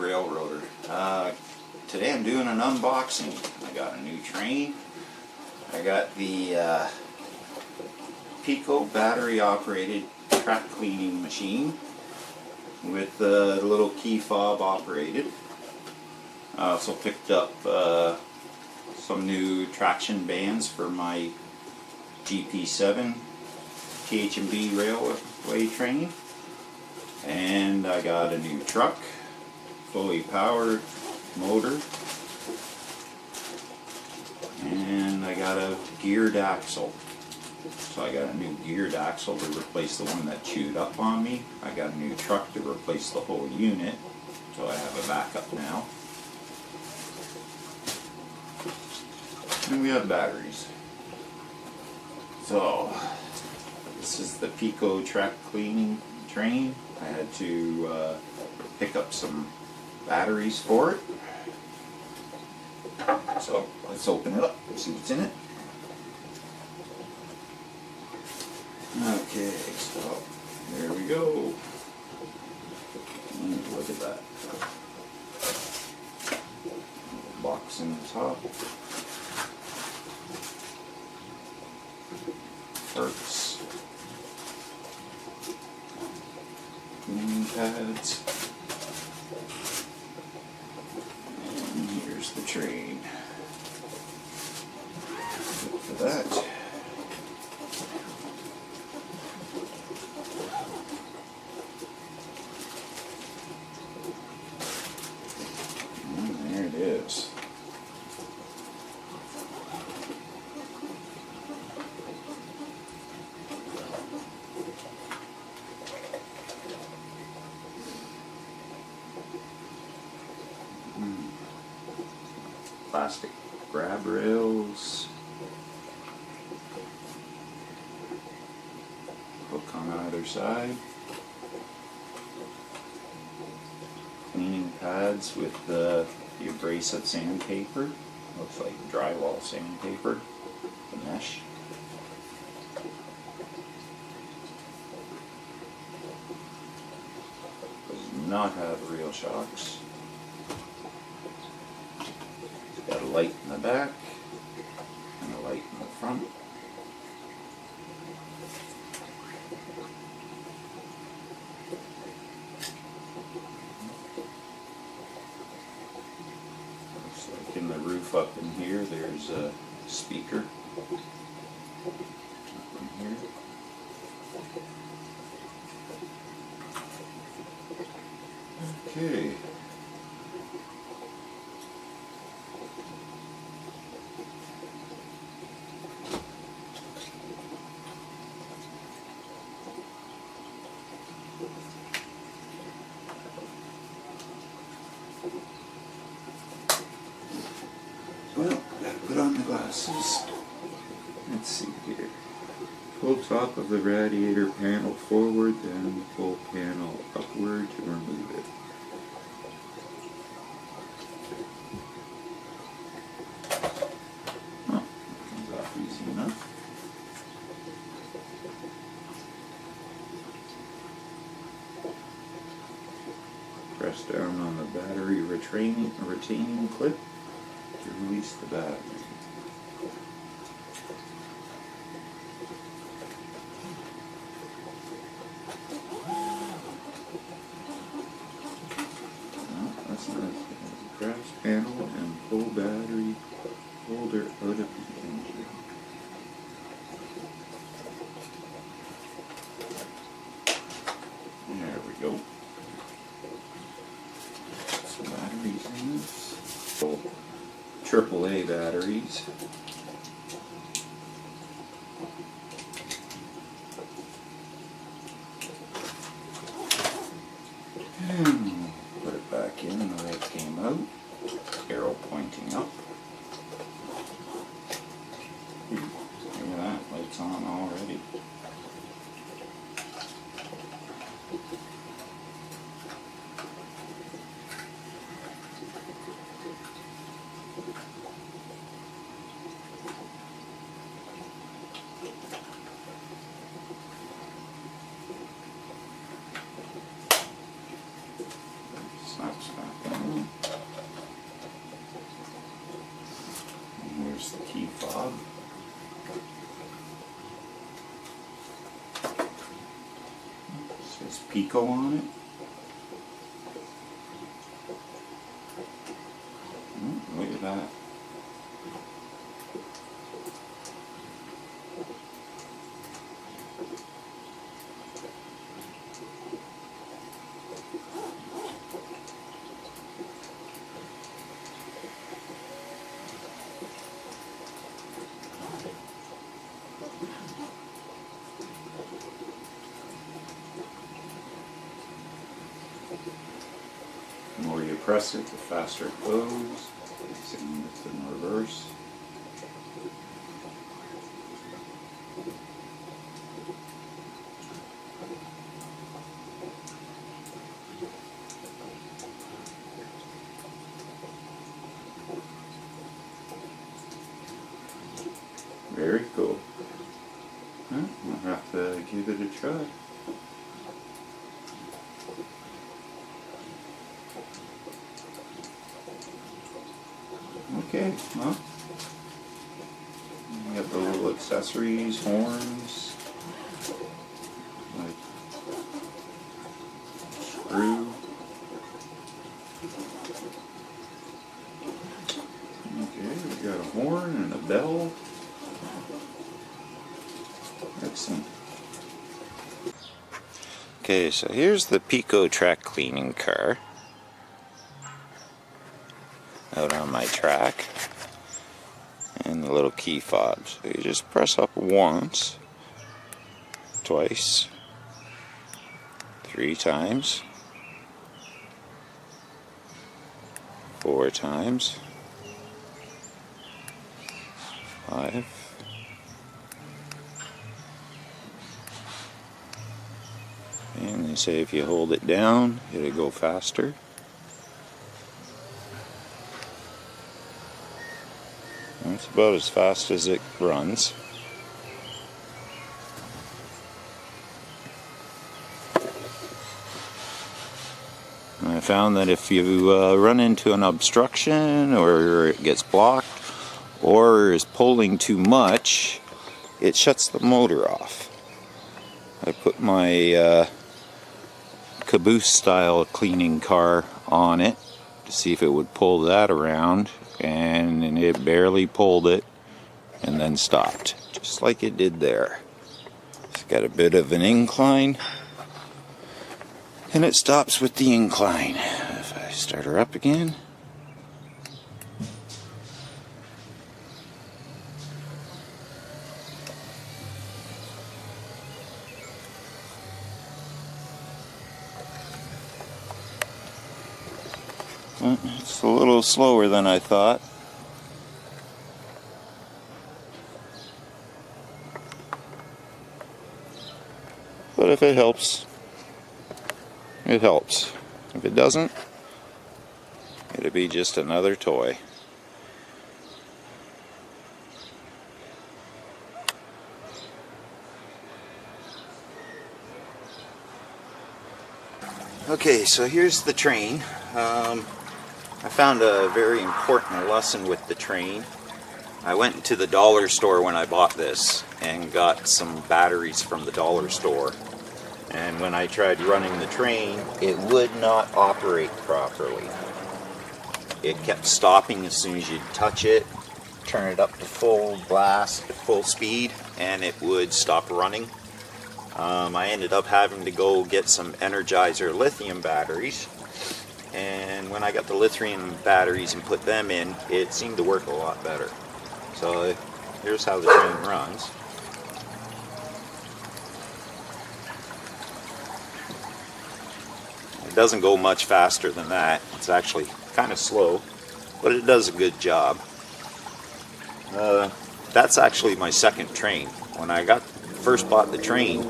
railroader. Today I'm doing an unboxing. I got a new train. I got the Piko battery operated track cleaning machine with the little key fob operated. I also picked up some new traction bands for my GP7 TH&B railway train. And I got a new truck, fully powered motor, and I got a geared axle. So I got a new geared axle to replace the one that chewed up on me. I got a new truck to replace the whole unit, so I have a backup now. And we have batteries. So this is the Piko track cleaning train. I had to pick up some batteries for it. So let's open it up and see what's in it. Okay, so there we go. Look at that. Little box in the top. Perks. Cleaning pads. And here's the train. Look for that. And there it is. Plastic grab rails, hook on either side, cleaning pads with the abrasive sandpaper, looks like drywall sandpaper, the mesh. Does not have real shocks. Got a light in the back and a light in the front. Looks like in the roof up in here there's a speaker. Up in here. Okay. Well, gotta put on the glasses. Let's see here. Pull top of the radiator panel forward, then pull panel upward to remove it. Oh, comes off easy enough. Press down on the battery retaining clip to release the battery. No, that's not it. Grass panel and pull battery holder out of the engine. There we go. Some batteries in this. AAA batteries. And put it back in the way it came out. Arrow pointing up. Look at that, light's on already. Snaps back in Piko on it. Look at that. The more you press it, the faster it goes. Same with in reverse. Very cool. I'll have to give it a try. Okay, well, you got the little accessories, horns, like screw. Okay, we got a horn and a bell. Excellent. Okay, so here's the Piko track cleaning car out on my track, and the little key fob. So you just press up once, twice, 3 times, 4 times, 5, and they say if you hold it down, it'll go faster. It's about as fast as it runs. And I found that if you run into an obstruction, or it gets blocked, or is pulling too much, it shuts the motor off. I put my caboose style cleaning car on it to see if it would pull that around, and it barely pulled it and then stopped, just like it did there. It's got a bit of an incline, and it stops with the incline. If I start her up again, it's a little slower than I thought. But if it helps, it helps. If it doesn't, it'll be just another toy. Okay, so here's the train. I found a very important lesson with the train. I went to the dollar store when I bought this and got some batteries from the dollar store. And when I tried running the train, it would not operate properly. It kept stopping as soon as you'd touch it, turn it up to full blast, full speed, and it would stop running. I ended up having to go get some Energizer lithium batteries, and when I got the lithium batteries and put them in, it seemed to work a lot better. So here's how the train runs. It doesn't go much faster than that. It's actually kind of slow, but it does a good job. That's actually my second train. When I first bought the train,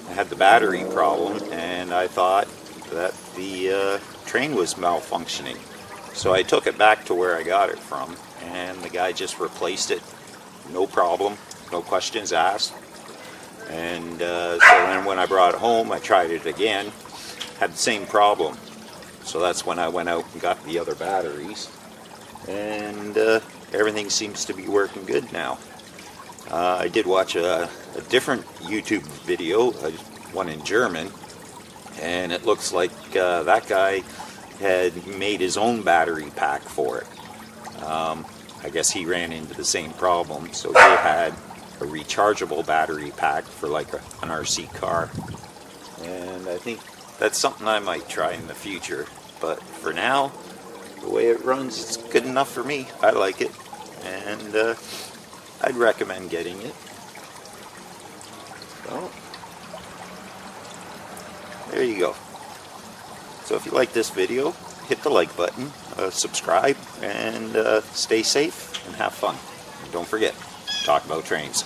I had the battery problem, and I thought that the train was malfunctioning. So I took it back to where I got it from, and the guy just replaced it. No problem, no questions asked. And so then when I brought it home, I tried it again, had the same problem. So that's when I went out and got the other batteries, and everything seems to be working good now. I did watch a different YouTube video, one in German, and it looks like that guy had made his own battery pack for it. I guess he ran into the same problem, so he had a rechargeable battery pack for like an RC car, and I think that's something I might try in the future. But for now, the way it runs, it's good enough for me. I like it, and I'd recommend getting it. So there you go. So if you like this video, hit the like button, subscribe, and stay safe and have fun. And don't forget, talk about trains.